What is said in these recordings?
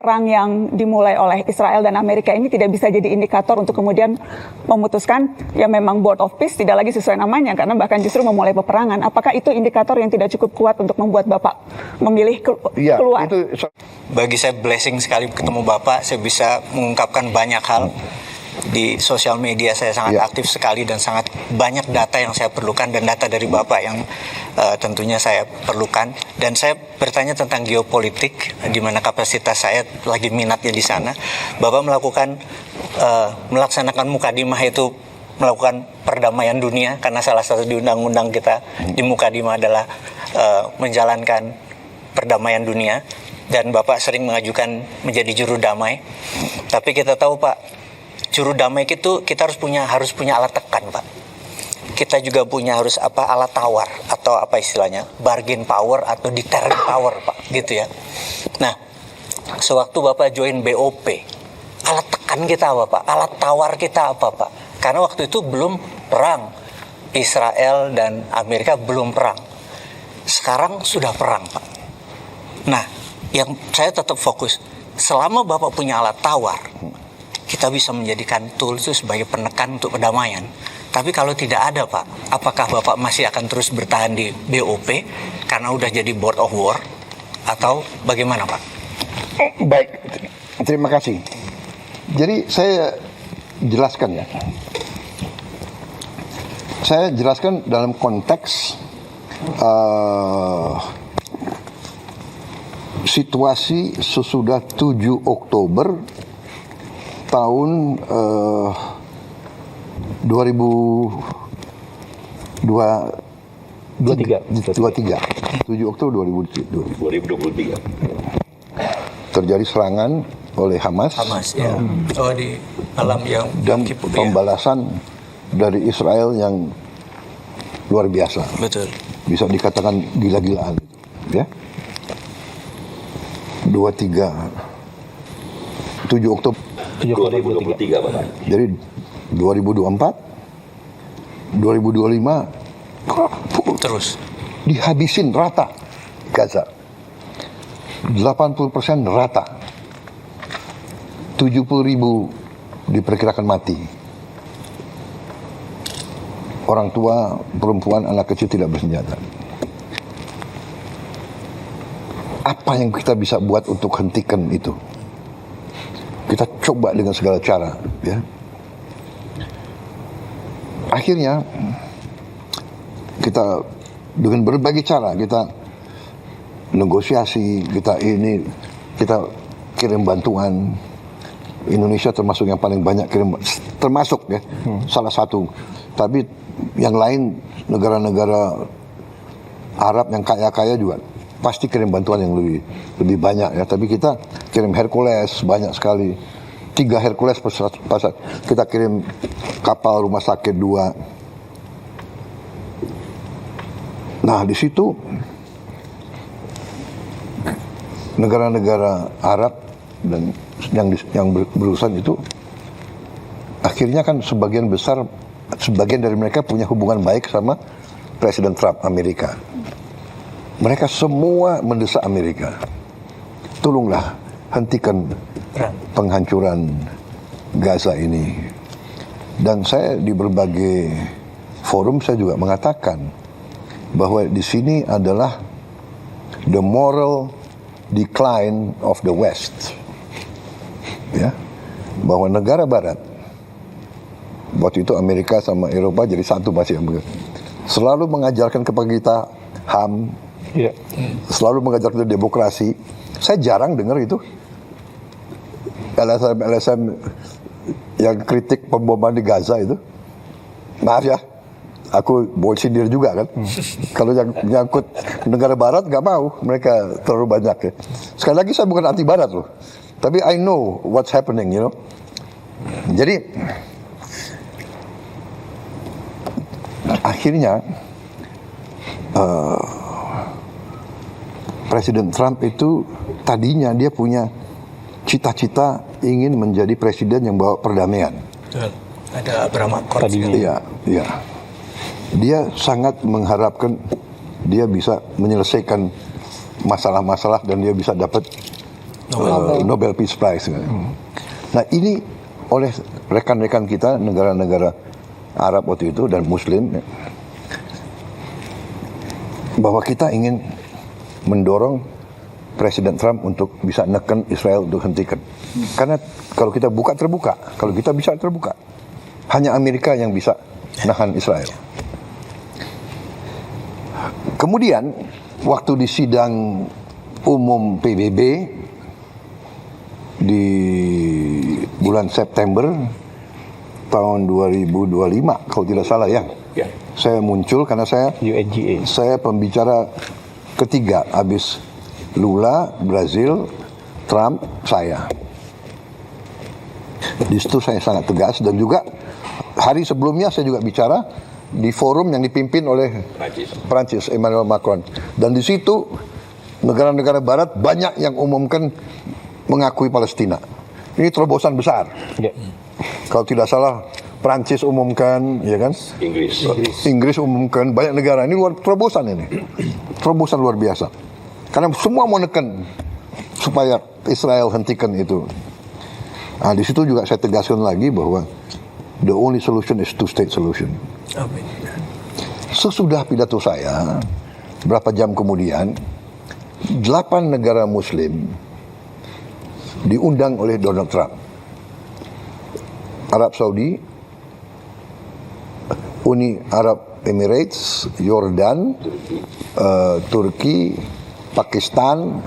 Perang yang dimulai oleh Israel dan Amerika ini tidak bisa jadi indikator untuk kemudian memutuskan ya memang Board of Peace tidak lagi sesuai namanya karena bahkan justru memulai peperangan. Apakah itu indikator yang tidak cukup kuat untuk membuat Bapak memilih keluar? Bagi saya blessing sekali ketemu Bapak, saya bisa mengungkapkan banyak hal. Di sosial media saya sangat aktif sekali dan sangat banyak data yang saya perlukan dan data dari Bapak yang tentunya saya perlukan. Dan saya bertanya tentang geopolitik, di mana kapasitas saya lagi minatnya di sana. Bapak melaksanakan mukadimah itu melakukan perdamaian dunia, karena salah satu di undang-undang kita di mukadimah adalah menjalankan perdamaian dunia. Dan Bapak sering mengajukan menjadi juru damai. Tapi kita tahu Pak, juru damai itu kita harus punya alat tekan Pak. Kita juga punya alat tawar atau apa istilahnya, bargain power atau deterrent power Pak, gitu ya. Nah, sewaktu Bapak join BOP, alat tekan kita apa Pak? Alat tawar kita apa Pak? Karena waktu itu belum perang, Israel dan Amerika belum perang. Sekarang sudah perang Pak. Nah, yang saya tetap fokus, selama Bapak punya alat tawar, kita bisa menjadikan tools itu sebagai penekan untuk perdamaian. Tapi kalau tidak ada Pak, apakah Bapak masih akan terus bertahan di BOP karena udah jadi Board of War atau bagaimana Pak? Baik, terima kasih. Jadi saya jelaskan ya. Saya jelaskan dalam konteks situasi sesudah 7 Oktober tahun 2023. 7 Oktober 2023. Terjadi serangan oleh Hamas ya. Di alam yang dan pembalasan dari Israel yang luar biasa. Betul. Bisa dikatakan gila-gilaan, ya. 7 Oktober 2023 Bapak. Jadi 2024, 2025 terus dihabisin rata Gaza. 80% rata. 70.000 diperkirakan mati. Orang tua, perempuan, anak kecil tidak bersenjata. Apa yang kita bisa buat untuk hentikan itu? Kita coba dengan segala cara, ya. Akhirnya kita dengan berbagai cara kita negosiasi, kita kirim bantuan. Indonesia termasuk yang paling banyak kirim, termasuk ya, salah satu. Tapi yang lain negara-negara Arab yang kaya-kaya juga pasti kirim bantuan yang lebih banyak ya. Tapi kita kirim Hercules banyak sekali, 3 Hercules pasat. Kita kirim kapal rumah sakit 2. Nah di situ negara-negara Arab dan yang berurusan itu akhirnya kan sebagian dari mereka punya hubungan baik sama Presiden Trump Amerika. Mereka semua mendesak Amerika, tolonglah hentikan penghancuran Gaza ini. Dan saya di berbagai forum saya juga mengatakan bahwa di sini adalah the moral decline of the West, ya, bahwa negara Barat waktu itu Amerika sama Eropa jadi satu masih selalu mengajarkan kepada kita HAM. Ya. Selalu mengajarkan demokrasi. Saya jarang dengar itu LSM yang kritik pemboman di Gaza itu. Maaf ya, aku boleh sindir juga kan. Kalau yang menyangkut negara Barat nggak mau, mereka terlalu banyak ya. Sekali lagi saya bukan anti Barat loh, tapi I know what's happening, you know. Jadi akhirnya Presiden Trump itu tadinya dia punya cita-cita ingin menjadi presiden yang bawa perdamaian. Ada Abraham Accords. Iya. Dia sangat mengharapkan dia bisa menyelesaikan masalah-masalah dan dia bisa dapat Nobel Peace Prize. Nah ini oleh rekan-rekan kita negara-negara Arab waktu itu dan Muslim, bahwa kita ingin mendorong Presiden Trump untuk bisa neken Israel untuk hentikan. Karena kalau kita buka terbuka, kalau kita bisa terbuka, hanya Amerika yang bisa nahan Israel. Kemudian waktu di sidang umum PBB di bulan September tahun 2025 kalau tidak salah ya. Saya muncul karena saya pembicara ketiga habis Lula, Brazil, Trump, saya. Di situ saya sangat tegas dan juga hari sebelumnya saya juga bicara di forum yang dipimpin oleh Prancis, Emmanuel Macron. Dan di situ negara-negara Barat banyak yang umumkan mengakui Palestina. Ini terobosan besar. Kalau tidak salah Prancis umumkan, ya kan? Inggris umumkan, banyak negara. Ini terobosan ini. Terobosan luar biasa. Karena semua mau neken supaya Israel hentikan itu. Nah, di situ juga saya tegaskan lagi bahwa the only solution is two-state solution. Amin. Sesudah pidato saya, berapa jam kemudian, 8 negara Muslim diundang oleh Donald Trump. Arab Saudi, Uni Arab Emirates, Yordan, Turki, Pakistan,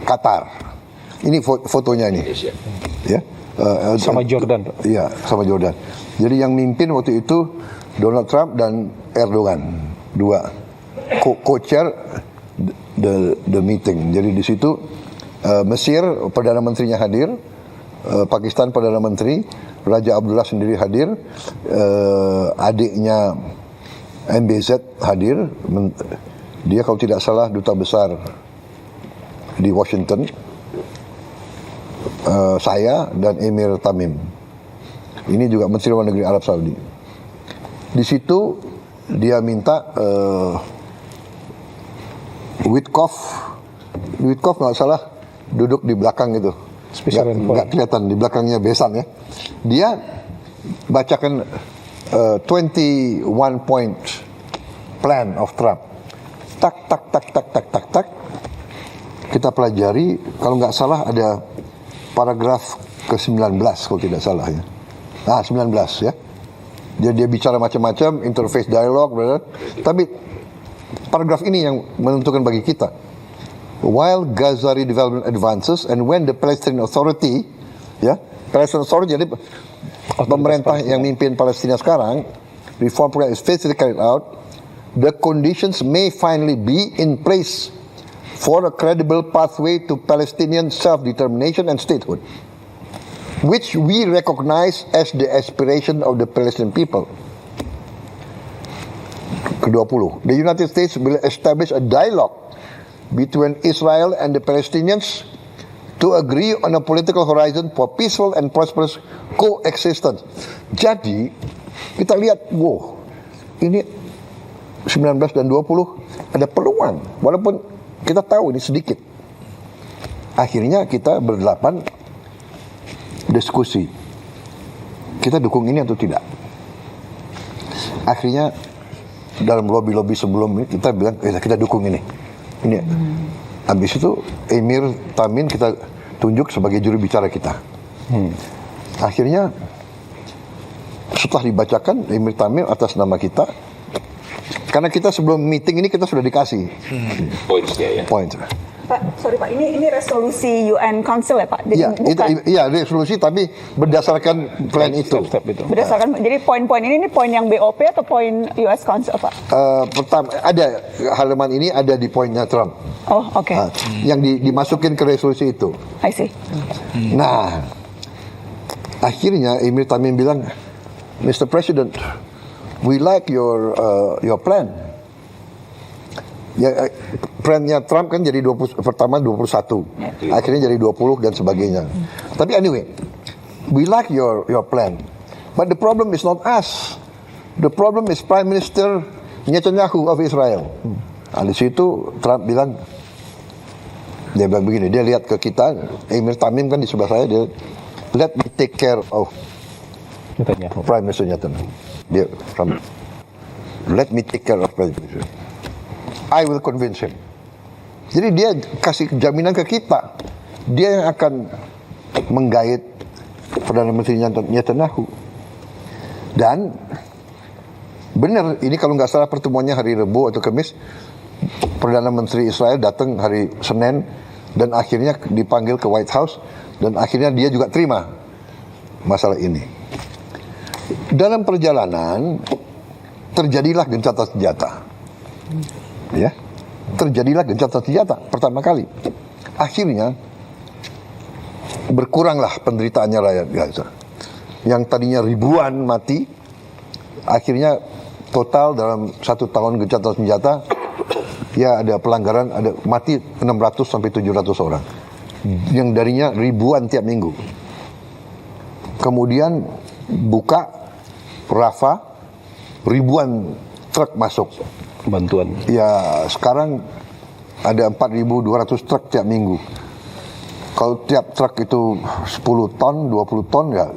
Qatar. Ini fotonya ini. Ya. Sama Jordan. Iya, sama Jordan. Jadi yang mimpin waktu itu Donald Trump dan Erdogan, dua co-chair the meeting. Jadi di situ Mesir Perdana Menterinya hadir, Pakistan Perdana Menteri, Raja Abdullah sendiri hadir, adiknya MBZ hadir, dia kalau tidak salah duta besar di Washington, saya dan Emir Tamim. Ini juga Menteri Luar Negeri Arab Saudi. Di situ dia minta Witkoff nggak salah duduk di belakang itu, nggak kelihatan di belakangnya besan ya. Dia bacakan 21 point plan of Trump. Tak. Kita pelajari, kalau nggak salah ada paragraf ke-19 kalau tidak salah ya. 19 ya. Jadi dia bicara macam-macam, interface dialog, tapi paragraf ini yang menentukan bagi kita. While Gaza redevelopment advances and when the Palestinian Authority, ya, Palestinian Authority jadi pemerintah yang mimpin Palestina sekarang, reform program is faithfully carried out, the conditions may finally be in place for a credible pathway to Palestinian self-determination and statehood, which we recognize as the aspiration of the Palestinian people. Ke-20, the United States will establish a dialogue between Israel and the Palestinians to agree on a political horizon for peaceful and prosperous coexistence. Jadi, kita lihat, wow, ini 19 dan 20 ada peluang, walaupun kita tahu ini sedikit. Akhirnya kita berdelapan diskusi, kita dukung ini atau tidak. Akhirnya dalam lobby sebelum ini kita bilang kita dukung ini. Habis itu Emir Tamim kita tunjuk sebagai juru bicara kita. Akhirnya setelah dibacakan Emir Tamim atas nama kita, karena kita sebelum meeting ini kita sudah dikasih points. Pak, sorry Pak, ini resolusi UN Council ya Pak? Iya, resolusi tapi berdasarkan plan itu. Berdasarkan, jadi poin-poin ini poin yang BOP atau poin US Council Pak? Pertama, ada halaman ini ada di poinnya Trump. Oh, oke. Yang dimasukin ke resolusi itu. I see. Nah, akhirnya Emir Tamim bilang, Mr. President, we like your plan. Ya, plannya Trump kan jadi 20, pertama 21, akhirnya jadi 20 dan sebagainya. Tapi anyway, we like your plan, but the problem is not us. The problem is Prime Minister Netanyahu of Israel. Nah, di situ Trump bilang, Dia bilang begini, dia lihat ke kita, Emir Tamim kan di sebelah saya, dia let me take care of Prime Minister Netanyahu. Dia let me take care of Prime Minister. I will convince him. Jadi dia kasih jaminan ke kita, dia yang akan menggait Perdana Menteri Netanyahu. Dan benar, ini kalau nggak salah pertemuannya hari Rabu atau Kamis, Perdana Menteri Israel datang hari Senin dan akhirnya dipanggil ke White House dan akhirnya dia juga terima masalah ini. Dalam perjalanan terjadilah gencatan senjata, ya, terjadilah gencatan senjata pertama kali. Akhirnya berkuranglah penderitaannya rakyat Gaza. Yang tadinya ribuan mati, akhirnya total dalam 1 tahun gencatan senjata, ya ada pelanggaran, ada mati 600 sampai 700 orang. Yang darinya ribuan tiap minggu. Kemudian buka Rafah, ribuan truk masuk bantuan. Ya sekarang ada 4.200 truk tiap minggu. Kalau tiap truk itu 10 ton, 20 ton ya.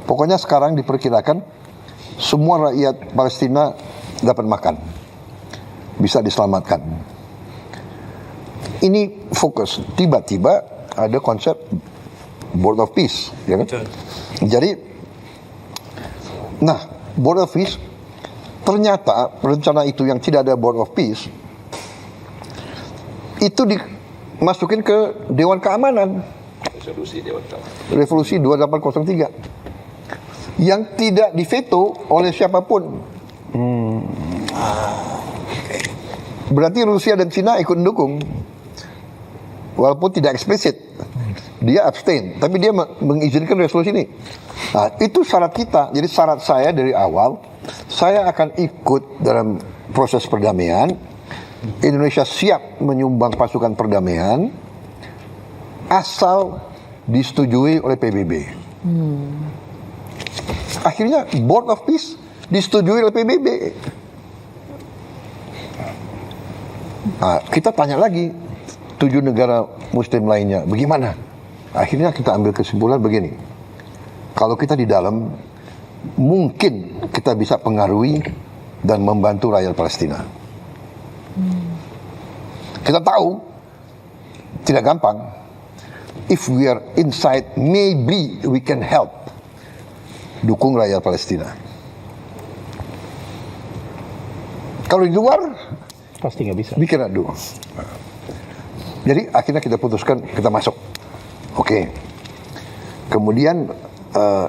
Pokoknya sekarang diperkirakan semua rakyat Palestina dapat makan, bisa diselamatkan. Ini fokus. Tiba-tiba ada konsep Board of Peace, ya kan? Jadi, nah Board of Peace ternyata rencana itu yang tidak ada Board of Peace itu dimasukin ke Dewan Keamanan. Resolusi 2803 yang tidak diveto oleh siapapun. Berarti Rusia dan Cina ikut mendukung, walaupun tidak eksplisit. Dia abstain, tapi dia mengizinkan resolusi ini. Nah, itu syarat kita. Jadi syarat saya dari awal, saya akan ikut dalam proses perdamaian. Indonesia siap menyumbang pasukan perdamaian asal disetujui oleh PBB. Akhirnya Board of Peace disetujui oleh PBB. Nah, kita tanya lagi 7 negara Muslim lainnya, bagaimana? Akhirnya kita ambil kesimpulan begini. Kalau kita di dalam, mungkin kita bisa pengaruhi dan membantu rakyat Palestina. Kita tahu tidak gampang. If we are inside, maybe we can help. Dukung rakyat Palestina. Kalau di luar, pasti nggak bisa. We cannot do. Jadi akhirnya kita putuskan kita masuk. Oke. Kemudian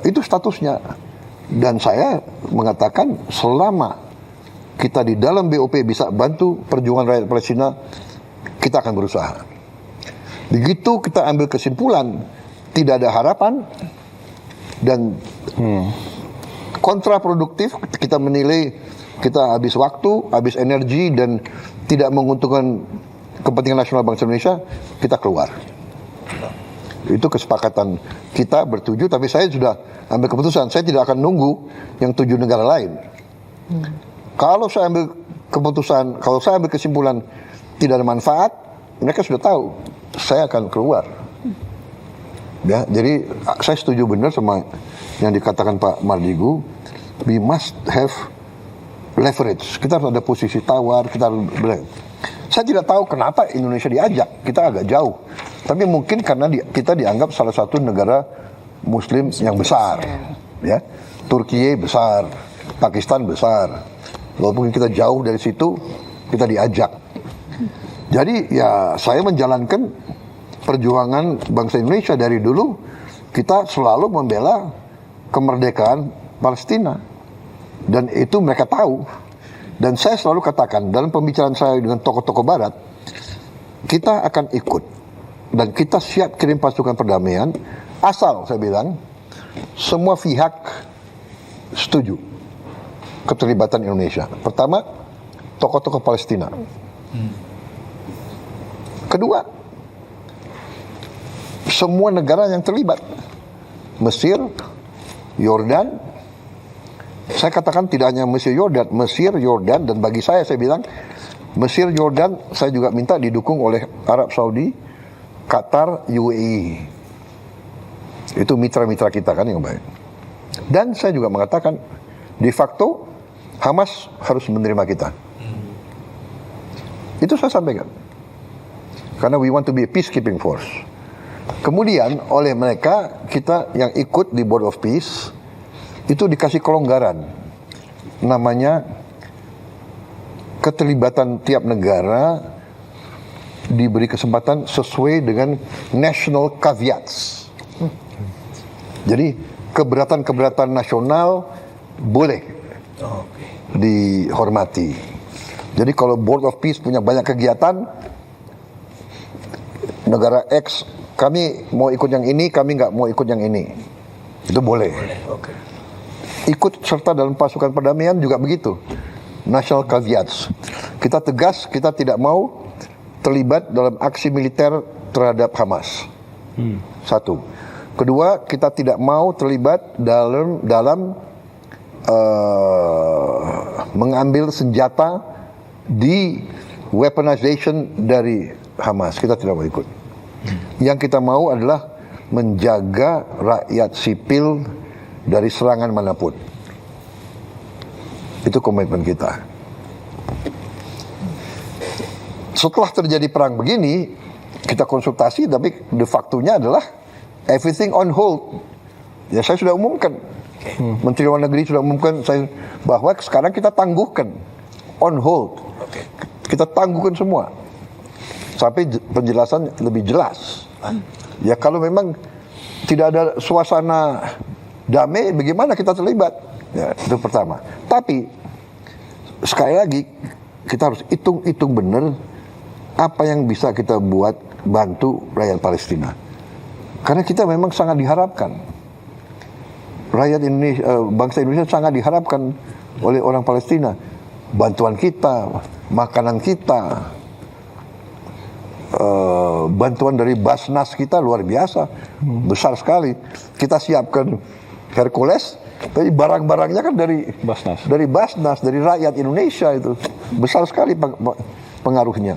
itu statusnya. Dan saya mengatakan selama kita di dalam BOP bisa bantu perjuangan rakyat Palestina, kita akan berusaha. Begitu kita ambil kesimpulan tidak ada harapan dan kontraproduktif, kita menilai kita habis waktu, habis energi dan tidak menguntungkan kepentingan nasional bangsa Indonesia, kita keluar. Itu kesepakatan kita bertujuh, tapi saya sudah ambil keputusan. Saya tidak akan nunggu yang 7 negara lain. Kalau saya ambil keputusan, kalau saya ambil kesimpulan tidak ada manfaat, mereka sudah tahu saya akan keluar. Ya, jadi saya setuju benar sama yang dikatakan Pak Mardigu. We must have leverage. Kita harus ada posisi tawar. Saya tidak tahu kenapa Indonesia diajak. Kita agak jauh. Tapi mungkin karena kita dianggap salah satu negara Muslim yang besar. Ya, Turki besar, Pakistan besar. Walaupun kita jauh dari situ, kita diajak. Jadi ya saya menjalankan perjuangan bangsa Indonesia dari dulu. Kita selalu membela kemerdekaan Palestina. Dan itu mereka tahu. Dan saya selalu katakan dalam pembicaraan saya dengan tokoh-tokoh Barat, kita akan ikut dan kita siap kirim pasukan perdamaian asal saya bilang semua pihak setuju keterlibatan Indonesia. Pertama, tokoh-tokoh Palestina. Kedua, semua negara yang terlibat, Mesir, Yordan. Saya katakan tidak hanya Mesir, Yordan, dan bagi saya bilang Mesir, Yordan, saya juga minta didukung oleh Arab Saudi, Qatar, UAE. Itu mitra-mitra kita kan yang baik. Dan saya juga mengatakan, de facto Hamas harus menerima kita. Itu saya sampaikan. Karena we want to be a peacekeeping force. Kemudian oleh mereka, kita yang ikut di Board of Peace, itu dikasih kelonggaran. Namanya keterlibatan tiap negara diberi kesempatan sesuai dengan national caveats. Jadi keberatan-keberatan nasional boleh dihormati. Jadi kalau Board of Peace punya banyak kegiatan, negara X, kami mau ikut yang ini, kami nggak mau ikut yang ini. Itu boleh. Ikut serta dalam pasukan perdamaian juga begitu. National caveats. Kita tegas, kita tidak mau terlibat dalam aksi militer terhadap Hamas. Satu. Kedua, kita tidak mau terlibat dalam mengambil senjata di weaponization dari Hamas. Kita tidak mau ikut. Yang kita mau adalah menjaga rakyat sipil dari serangan manapun. Itu komitmen kita. Setelah terjadi perang begini, kita konsultasi, tapi de facto-nya adalah everything on hold. Ya, saya sudah umumkan. Menteri Luar Negeri sudah umumkan bahwa sekarang kita tangguhkan on hold. Kita tangguhkan semua sampai penjelasan lebih jelas. Ya, kalau memang tidak ada suasana damai, bagaimana kita terlibat? Ya, itu pertama. Tapi sekali lagi kita harus hitung benar apa yang bisa kita buat bantu rakyat Palestina. Karena kita memang sangat diharapkan. Rakyat Indonesia, bangsa Indonesia sangat diharapkan oleh orang Palestina. Bantuan kita, makanan kita, bantuan dari Basnas kita luar biasa, besar sekali. Kita siapkan Hercules, tapi barang-barangnya kan dari Basnas, dari rakyat Indonesia, itu besar sekali pengaruhnya.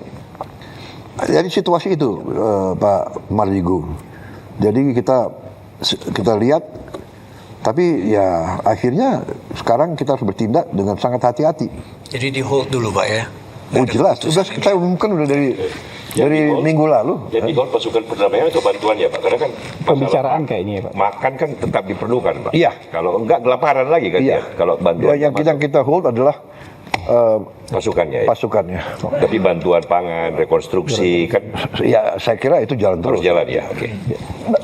Jadi situasi itu, Pak Mardigu. Jadi kita lihat, tapi ya akhirnya sekarang kita harus bertindak dengan sangat hati-hati. Jadi di hold dulu Pak ya? Oh jelas, sudah saya umumkan udah dari minggu lalu. Jadi kalau pasukan perdamaian itu bantuan ya Pak, karena kan pembicaraan kayaknya ya Pak. Makan kan tetap diperlukan Pak. Iya. Kalau enggak kelaparan lagi kan ya. Kalau bantuan Yang kita hold adalah pasukannya. Pasukannya. Tapi bantuan pangan, rekonstruksi kan Ya saya kira itu jalan terus. harus jalan ya. Oke.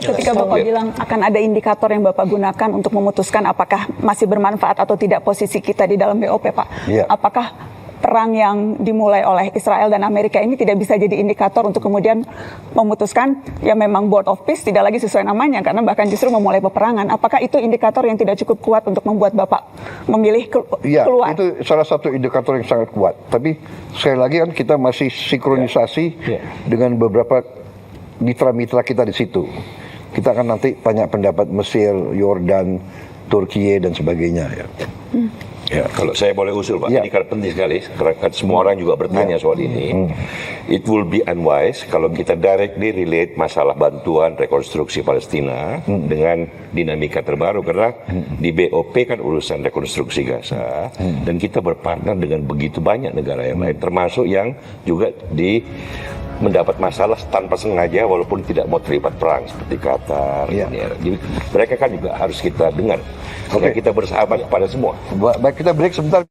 Ketika Bapak bilang akan ada indikator yang Bapak gunakan untuk memutuskan apakah masih bermanfaat atau tidak posisi kita di dalam BOP, Pak. Iya. Apakah perang yang dimulai oleh Israel dan Amerika ini tidak bisa jadi indikator untuk kemudian memutuskan ya memang Board of Peace tidak lagi sesuai namanya karena bahkan justru memulai peperangan. Apakah itu indikator yang tidak cukup kuat untuk membuat Bapak memilih Iya, keluar? itu salah satu indikator yang sangat kuat. Tapi sekali lagi kan kita masih sinkronisasi dengan beberapa mitra-mitra kita di situ. Kita akan nanti tanya pendapat Mesir, Yordan, Turki dan sebagainya ya. Ya, kalau saya boleh usul Pak, Ya. ini karena penting sekali, karena kan semua orang juga bertanya soal ini. It will be unwise kalau kita directly relate masalah bantuan rekonstruksi Palestina dengan dinamika terbaru, karena di BOP kan urusan rekonstruksi Gaza, dan kita berpartner dengan begitu banyak negara yang lain, termasuk yang juga mendapat masalah tanpa sengaja walaupun tidak mau terlibat perang seperti Qatar. Jadi mereka kan juga harus kita dengar. Karena kita bersahabat kepada semua. Baik, kita break sebentar.